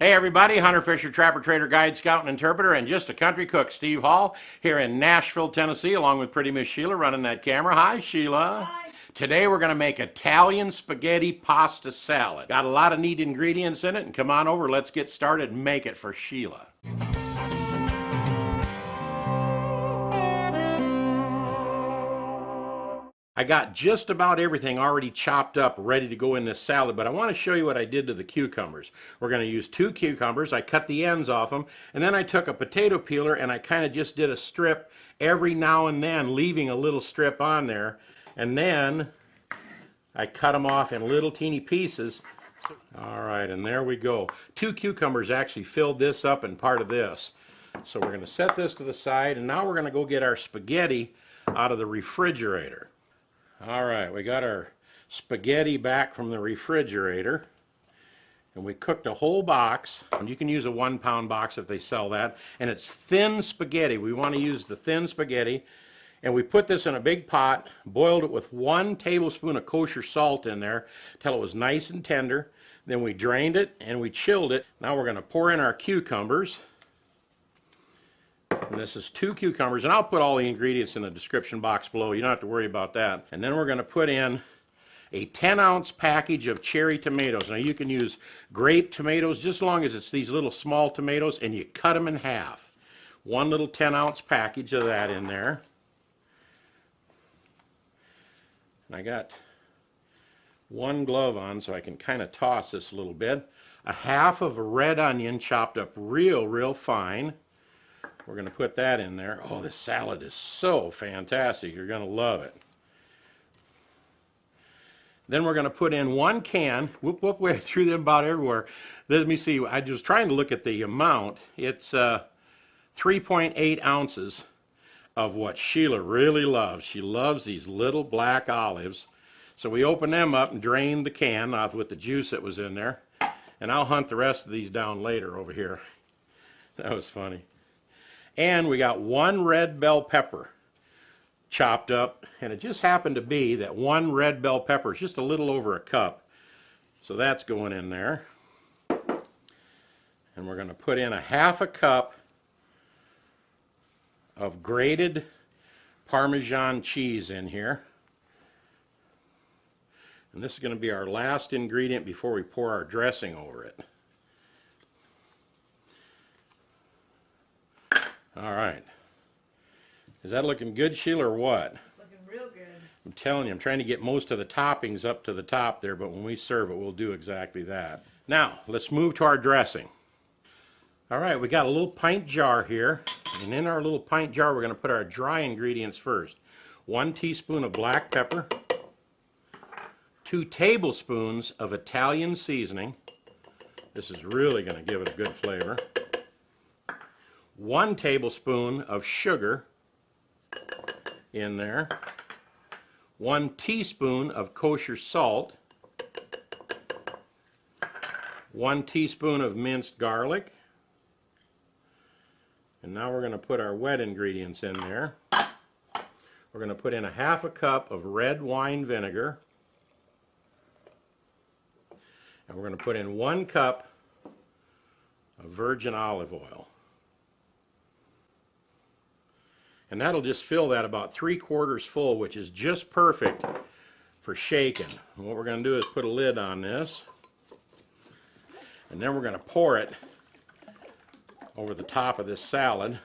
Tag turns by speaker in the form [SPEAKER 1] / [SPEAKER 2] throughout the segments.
[SPEAKER 1] Hey everybody, Hunter Fisher, Trapper, Trader, Guide, Scout, and Interpreter, and just a country cook, Steve Hall, here in Nashville, Tennessee, along with pretty Miss Sheila running that camera. Hi, Sheila.
[SPEAKER 2] Hi.
[SPEAKER 1] Today we're going to make Italian spaghetti pasta salad. Got a lot of neat ingredients in it, and come on over, let's get started and make it for Sheila. I got just about everything already chopped up, ready to go in this salad, but I want to show you what I did to the cucumbers. We're going to use 2 cucumbers. I cut the ends off them, and then I took a potato peeler and I kind of just did a strip every now and then, leaving a little strip on there, and then I cut them off in little teeny pieces. All right, and there we go. 2 cucumbers actually filled this up and part of this. So we're going to set this to the side, and now we're going to go get our spaghetti out of the refrigerator. All right, we got our spaghetti back from the refrigerator, and we cooked a whole box. And you can use a 1-pound box if they sell that, and it's thin spaghetti. We want to use the thin spaghetti, and we put this in a big pot, boiled it with 1 tablespoon of kosher salt in there till it was nice and tender. Then we drained it and we chilled it. Now we're going to pour in our cucumbers. And this is 2 cucumbers, and I'll put all the ingredients in the description box below. You don't have to worry about that. And then we're going to put in a 10-ounce package of cherry tomatoes. Now you can use grape tomatoes just as long as it's these little small tomatoes, and you cut them in half. 1 little 10-ounce package of that in there. And I got 1 glove on so I can kind of toss this a little bit. A half of a red onion chopped up real fine. We're going to put that in there. Oh, this salad is so fantastic. You're going to love it. Then we're going to put in 1 can. Whoop, I threw them about everywhere. Let me see. I was trying to look at the amount. It's 3.8 ounces of what Sheila really loves. She loves these little black olives. So we open them up and drain the can off with the juice that was in there. And I'll hunt the rest of these down later over here. That was funny. And we got 1 red bell pepper chopped up, and it just happened to be that 1 red bell pepper is just a little over a cup. So that's going in there. And we're going to put in a half a cup of grated Parmesan cheese in here. And this is going to be our last ingredient before we pour our dressing over it. All right. Is that looking good, Sheila, or what?
[SPEAKER 2] Looking real good.
[SPEAKER 1] I'm telling you, I'm trying to get most of the toppings up to the top there, but when we serve it, we'll do exactly that. Now, let's move to our dressing. All right, we got a little pint jar here, and in our little pint jar, we're going to put our dry ingredients first. 1 teaspoon of black pepper, 2 tablespoons of Italian seasoning. This is really going to give it a good flavor. 1 tablespoon of sugar in there, 1 teaspoon of kosher salt, 1 teaspoon of minced garlic, and now we're going to put our wet ingredients in there. We're going to put in a half a cup of red wine vinegar, and we're going to put in 1 cup of virgin olive oil. And that'll just fill that about 3/4 full, which is just perfect for shaking. And what we're going to do is put a lid on this, and then we're going to pour it over the top of this salad.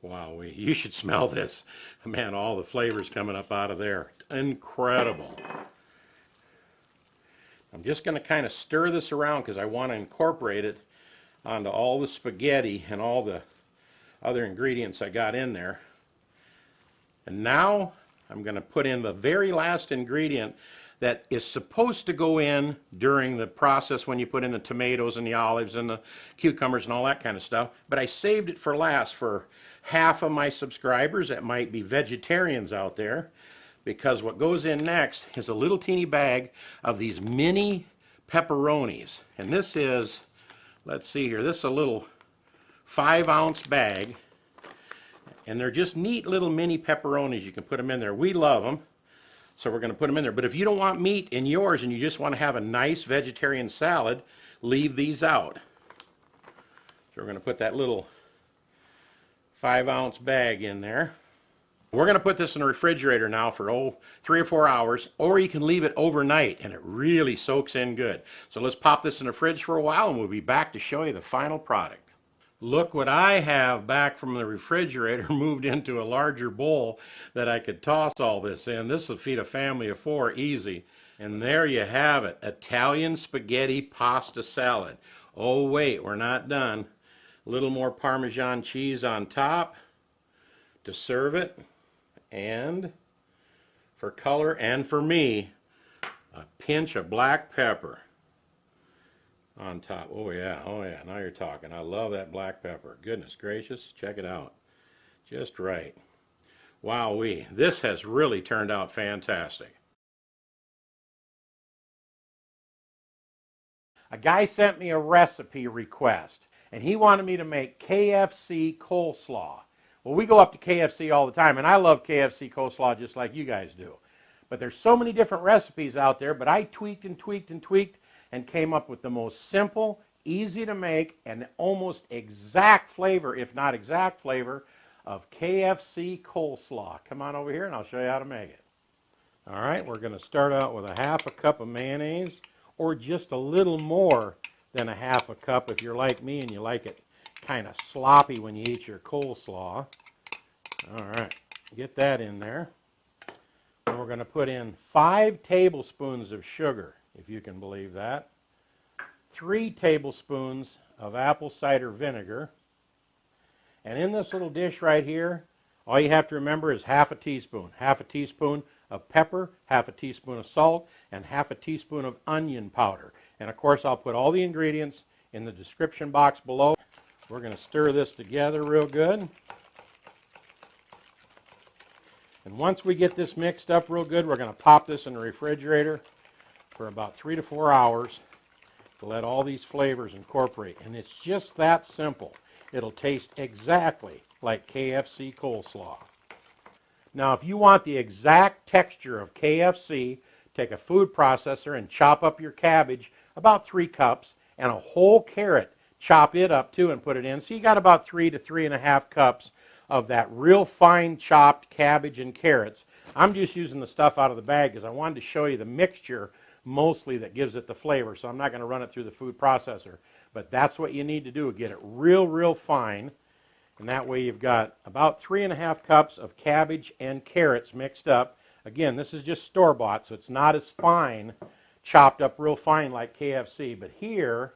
[SPEAKER 1] Wow, you should smell this. Man, all the flavors coming up out of there. Incredible. I'm just going to kind of stir this around because I want to incorporate it onto all the spaghetti and all the other ingredients I got in there. And now I'm going to put in the very last ingredient that is supposed to go in during the process when you put in the tomatoes and the olives and the cucumbers and all that kind of stuff. But I saved it for last for half of my subscribers that might be vegetarians out there. Because what goes in next is a little teeny bag of these mini pepperonis. And this is, let's see here, this is a little 5-ounce bag. And they're just neat little mini pepperonis. You can put them in there. We love them. So we're going to put them in there. But if you don't want meat in yours and you just want to have a nice vegetarian salad, leave these out. So we're going to put that little 5-ounce bag in there. We're going to put this in the refrigerator now for 3 or 4 hours, or you can leave it overnight and it really soaks in good. So let's pop this in the fridge for a while and we'll be back to show you the final product. Look what I have back from the refrigerator moved into a larger bowl that I could toss all this in. This will feed a family of 4 easy. And there you have it, Italian spaghetti pasta salad. Oh wait, we're not done. A little more Parmesan cheese on top to serve it. And for color and for me, a pinch of black pepper on top. Oh yeah, now you're talking. I love that black pepper. Goodness gracious, check it out. Just right. Wowee, this has really turned out fantastic. A guy sent me a recipe request, and he wanted me to make KFC coleslaw. Well, we go up to KFC all the time, and I love KFC coleslaw just like you guys do. But there's so many different recipes out there, but I tweaked and tweaked and tweaked and came up with the most simple, easy to make, and almost exact flavor, if not exact flavor, of KFC coleslaw. Come on over here and I'll show you how to make it. All right, we're going to start out with a 1/2 cup of mayonnaise, or just a little more than a 1/2 cup if you're like me and you like it kind of sloppy when you eat your coleslaw. All right, get that in there. And we're going to put in 5 tablespoons of sugar, if you can believe that. 3 tablespoons of apple cider vinegar. And in this little dish right here, all you have to remember is 1/2 teaspoon. 1/2 teaspoon of pepper, 1/2 teaspoon of salt, and 1/2 teaspoon of onion powder. And of course, I'll put all the ingredients in the description box below. We're going to stir this together real good. And once we get this mixed up real good, we're going to pop this in the refrigerator for about 3 to 4 hours to let all these flavors incorporate. And it's just that simple. It'll taste exactly like KFC coleslaw. Now, if you want the exact texture of KFC, take a food processor and chop up your cabbage, about 3 cups, and a whole carrot. Chop it up too and put it in. So you got about 3 to 3.5 cups of that real fine chopped cabbage and carrots. I'm just using the stuff out of the bag because I wanted to show you the mixture mostly that gives it the flavor. So I'm not going to run it through the food processor. But that's what you need to do, get it real fine. And that way you've got about 3.5 cups of cabbage and carrots mixed up. Again, this is just store-bought, so it's not as fine, chopped up real fine like KFC. But here,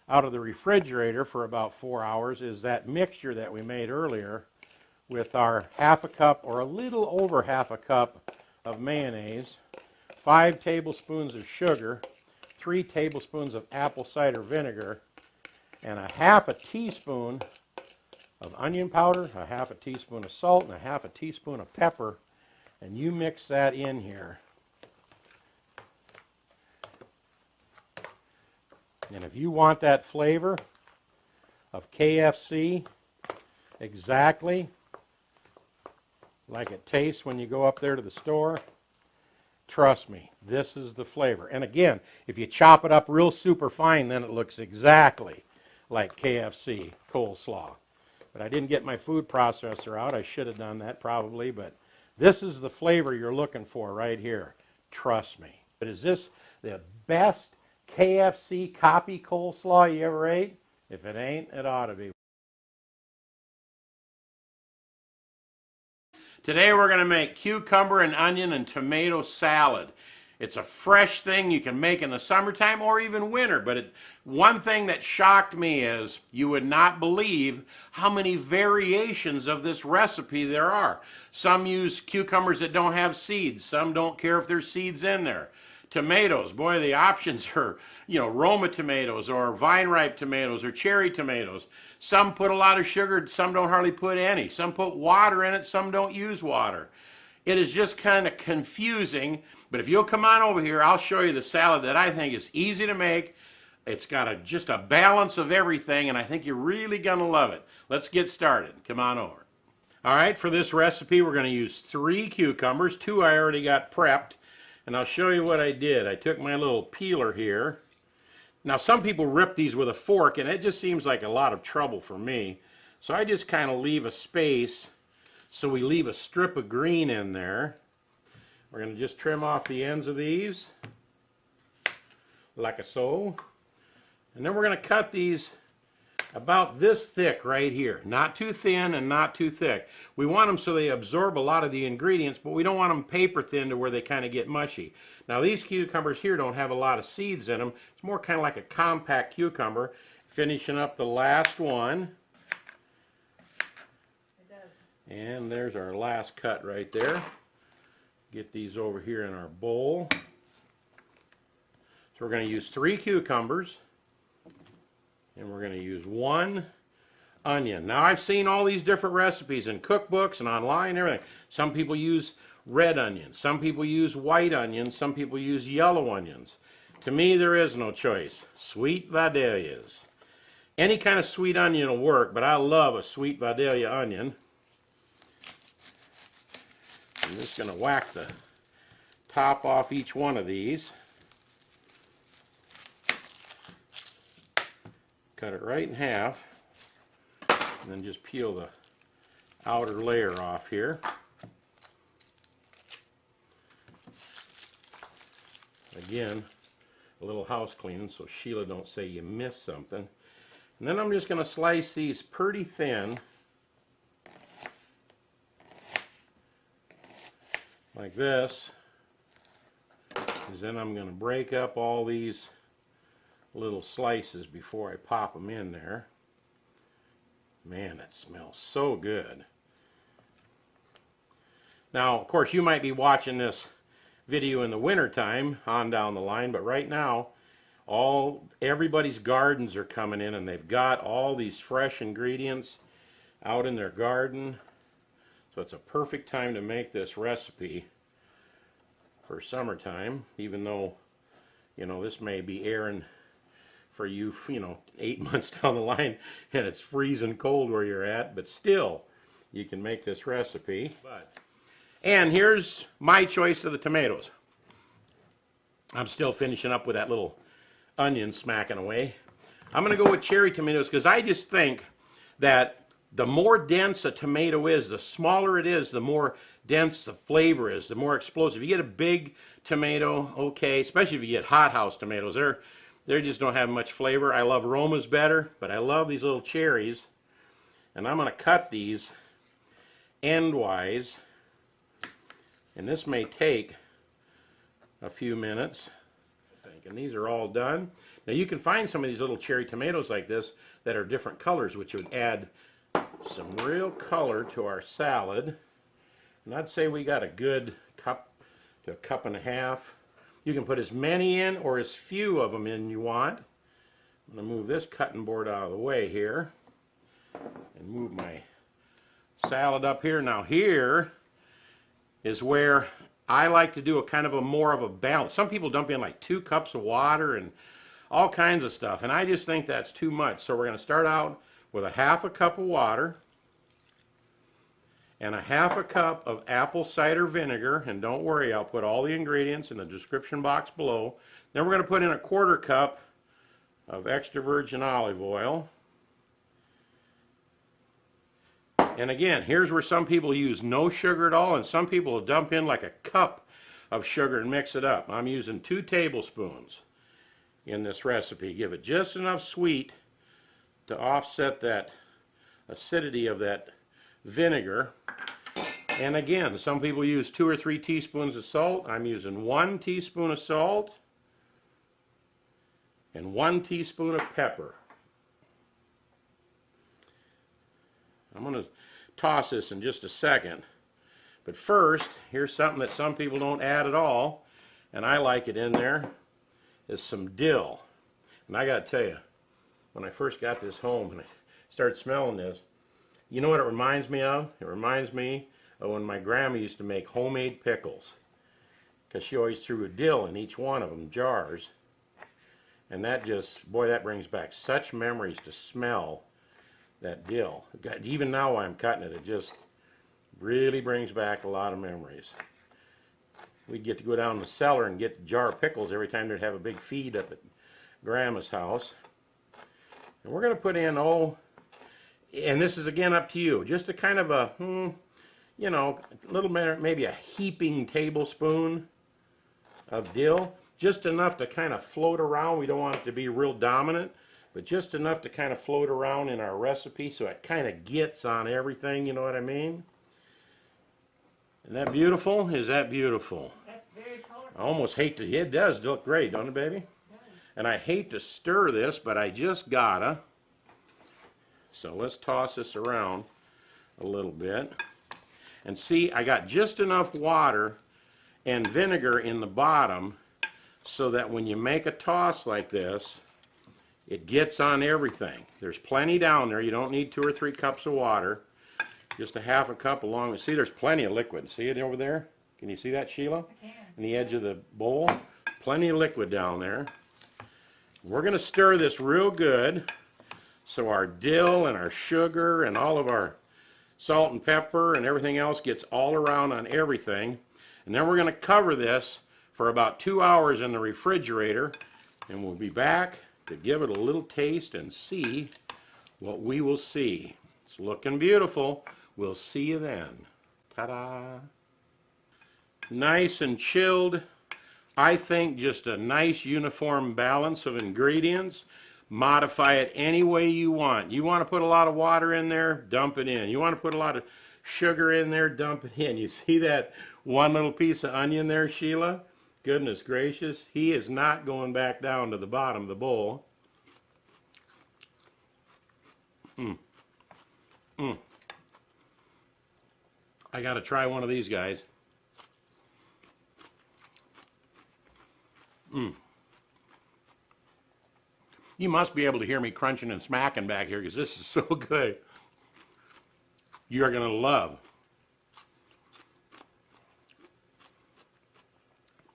[SPEAKER 1] out of the refrigerator for about 4 hours, is that mixture that we made earlier with our 1/2 cup or a little over 1/2 cup of mayonnaise, 5 tablespoons of sugar, 3 tablespoons of apple cider vinegar, and a 1/2 teaspoon of onion powder, a 1/2 teaspoon of salt, and a 1/2 teaspoon of pepper. And you mix that in here. And if you want that flavor of KFC exactly like it tastes when you go up there to the store, trust me, this is the flavor. And again, if you chop it up real super fine, then it looks exactly like KFC coleslaw. But I didn't get my food processor out. I should have done that probably, but this is the flavor you're looking for right here. Trust me. But is this the best KFC copy coleslaw you ever ate? If it ain't, it ought to be. Today we're going to make cucumber and onion and tomato salad. It's a fresh thing you can make in the summertime or even winter, but one thing that shocked me is you would not believe how many variations of this recipe there are. Some use cucumbers that don't have seeds. Some don't care if there's seeds in there. Tomatoes, boy, the options are, Roma tomatoes or vine-ripe tomatoes or cherry tomatoes. Some put a lot of sugar, some don't hardly put any. Some put water in it, some don't use water. It is just kind of confusing, but if you'll come on over here, I'll show you the salad that I think is easy to make. It's got just a balance of everything, and I think you're really going to love it. Let's get started. Come on over. All right, for this recipe we're going to use 3 cucumbers. 2 I already got prepped, and I'll show you what I did. I took my little peeler here. Now some people rip these with a fork, and it just seems like a lot of trouble for me. So I just kind of leave a space, so we leave a strip of green in there. We're going to just trim off the ends of these, like so. And then we're going to cut these about this thick right here. Not too thin and not too thick. We want them so they absorb a lot of the ingredients, but we don't want them paper thin to where they kind of get mushy. Now these cucumbers here don't have a lot of seeds in them. It's more kind of like a compact cucumber. Finishing up the last one.
[SPEAKER 2] It does.
[SPEAKER 1] And there's our last cut right there. Get these over here in our bowl. So we're going to use 3 cucumbers. And we're going to use 1 onion. Now I've seen all these different recipes in cookbooks and online and everything. Some people use red onions. Some people use white onions. Some people use yellow onions. To me, there is no choice. Sweet Vidalias. Any kind of sweet onion will work, but I love a sweet Vidalia onion. I'm just going to whack the top off each one of these. Cut it right in half, and then just peel the outer layer off here. Again, a little house cleaning so Sheila don't say you missed something. And then I'm just going to slice these pretty thin, like this. And then I'm going to break up all these little slices before I pop them in there. Man, that smells so good. Now, of course, you might be watching this video in the winter time on down the line, but right now everybody's gardens are coming in and they've got all these fresh ingredients out in their garden. So it's a perfect time to make this recipe for summertime, even though, you know, this may be airing for you, 8 months down the line and it's freezing cold where you're at, but still you can make this recipe. And here's my choice of the tomatoes. I'm still finishing up with that little onion smacking away. I'm going to go with cherry tomatoes because I just think that the more dense a tomato is, the smaller it is, the more dense the flavor is, the more explosive. You get a big tomato, okay, especially if you get hothouse tomatoes, they just don't have much flavor. I love Romas better, but I love these little cherries. And I'm going to cut these endwise. And this may take a few minutes, I think. And these are all done. Now you can find some of these little cherry tomatoes like this that are different colors, which would add some real color to our salad. And I'd say we got a good cup to a cup and a half. You can put as many in or as few of them in you want. I'm going to move this cutting board out of the way here and move my salad up here. Now here is where I like to do a kind of a more of a balance. Some people dump in like 2 cups of water and all kinds of stuff, and I just think that's too much. So we're going to start out with a 1/2 cup of water and a 1/2 cup of apple cider vinegar, and don't worry, I'll put all the ingredients in the description box below. Then we're going to put in a 1/4 cup of extra virgin olive oil. And again, here's where some people use no sugar at all, and some people will dump in like a cup of sugar and mix it up. I'm using 2 tablespoons in this recipe. Give it just enough sweet to offset that acidity of that vinegar. And again, some people use 2 or 3 teaspoons of salt. I'm using 1 teaspoon of salt and 1 teaspoon of pepper. I'm going to toss this in just a second. But first, here's something that some people don't add at all, and I like it in there, is some dill. And I got to tell you, when I first got this home and I started smelling this, you know what it reminds me of? It reminds me of when my grandma used to make homemade pickles, because she always threw a dill in each one of them jars. And that just, boy, that brings back such memories to smell that dill. Even now while I'm cutting it, it just Really brings back a lot of memories. We'd get to go down the cellar and get a jar of pickles every time they'd have a big feed up at Grandma's house. And we're going to put in, and this is again up to you, just a kind of a, you know, a little bit, maybe a heaping tablespoon of dill. Just enough to kind of float around. We don't want it to be real dominant, but just enough to kind of float around in our recipe so it kind of gets on everything, you know what I mean? Isn't that beautiful? Is that beautiful?
[SPEAKER 2] That's very colorful.
[SPEAKER 1] I almost hate to, it does look great, don't it, baby?
[SPEAKER 2] It does.
[SPEAKER 1] And I hate to stir this, but I just gotta. So let's toss this around a little bit. And see, I got just enough water and vinegar in the bottom so that when you make a toss like this, it gets on everything. There's plenty down there. You don't need 2 or 3 cups of water. Just a half a cup along. See, there's plenty of liquid. See it over there? Can you see that, Sheila?
[SPEAKER 2] I can.
[SPEAKER 1] In the edge of the bowl. Plenty of liquid down there. We're going to stir this real good so our dill and our sugar and all of our salt and pepper and everything else gets all around on everything. And then we're going to cover this for about 2 hours in the refrigerator, and we'll be back to give it a little taste and see what we will see. It's looking beautiful. We'll see you then. Ta-da! Nice and chilled. I think just a nice uniform balance of ingredients. Modify it any way you want. You want to put a lot of water in there, dump it in. You want to put a lot of sugar in there, dump it in. You see that one little piece of onion there, Sheila? Goodness gracious, he is not going back down to the bottom of the bowl. I got to try one of these guys. You must be able to hear me crunching and smacking back here because this is so good. You're going to love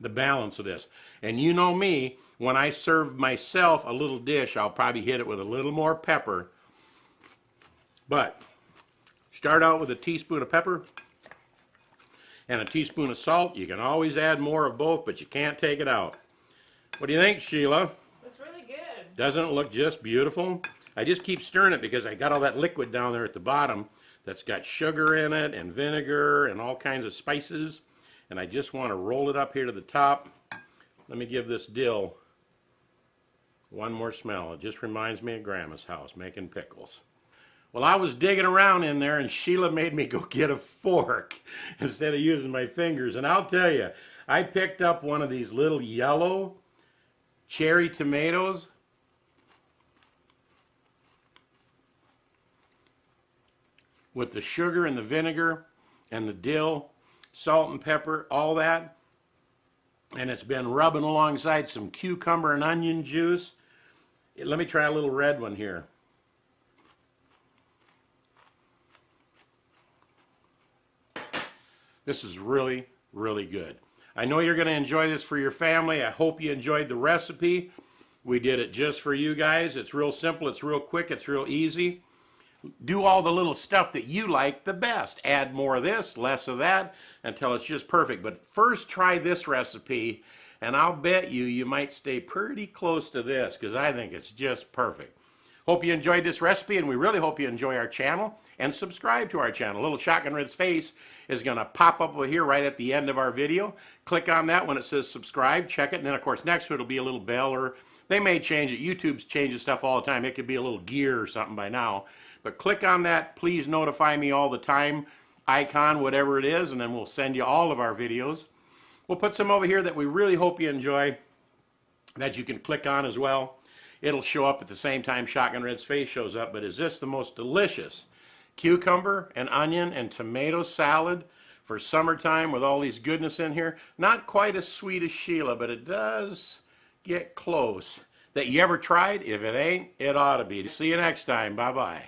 [SPEAKER 1] the balance of this. And you know me, when I serve myself a little dish, I'll probably hit it with a little more pepper. But start out with a teaspoon of pepper and a teaspoon of salt. You can always add more of both, but you can't take it out. What do you think, Sheila?
[SPEAKER 2] Looks really good.
[SPEAKER 1] Doesn't it look just beautiful? I just keep stirring it because I got all that liquid down there at the bottom that's got sugar in it and vinegar and all kinds of spices. And I just want to roll it up here to the top. Let me give this dill one more smell. It just reminds me of Grandma's house making pickles. Well, I was digging around in there and Sheila made me go get a fork instead of using my fingers. And I'll tell you, I picked up one of these little yellow cherry tomatoes. With the sugar and the vinegar and the dill, salt and pepper, all that. And it's been rubbing alongside some cucumber and onion juice. Let me try a little red one here. This is really, really good. I know you're going to enjoy this for your family. I hope you enjoyed the recipe. We did it just for you guys. It's real simple, it's real quick, it's real easy. Do all the little stuff that you like the best. Add more of this, less of that, until it's just perfect. But first try this recipe, and I'll bet you might stay pretty close to this, because I think it's just perfect. Hope you enjoyed this recipe, and we really hope you enjoy our channel, and subscribe to our channel. Little Shotgun Red's face is going to pop up over here right at the end of our video. Click on that when it says subscribe, check it, and then of course next to it will be a little bell, or they may change it. YouTube's changes stuff all the time. It could be a little gear or something by now. But click on that, please notify me all the time, icon, whatever it is, and then we'll send you all of our videos. We'll put some over here that we really hope you enjoy, that you can click on as well. It'll show up at the same time Shotgun Red's face shows up. But is this the most delicious cucumber and onion and tomato salad for summertime with all these goodness in here? Not quite as sweet as Sheila, but it does get close. That you ever tried? If it ain't, it ought to be. See you next time. Bye-bye.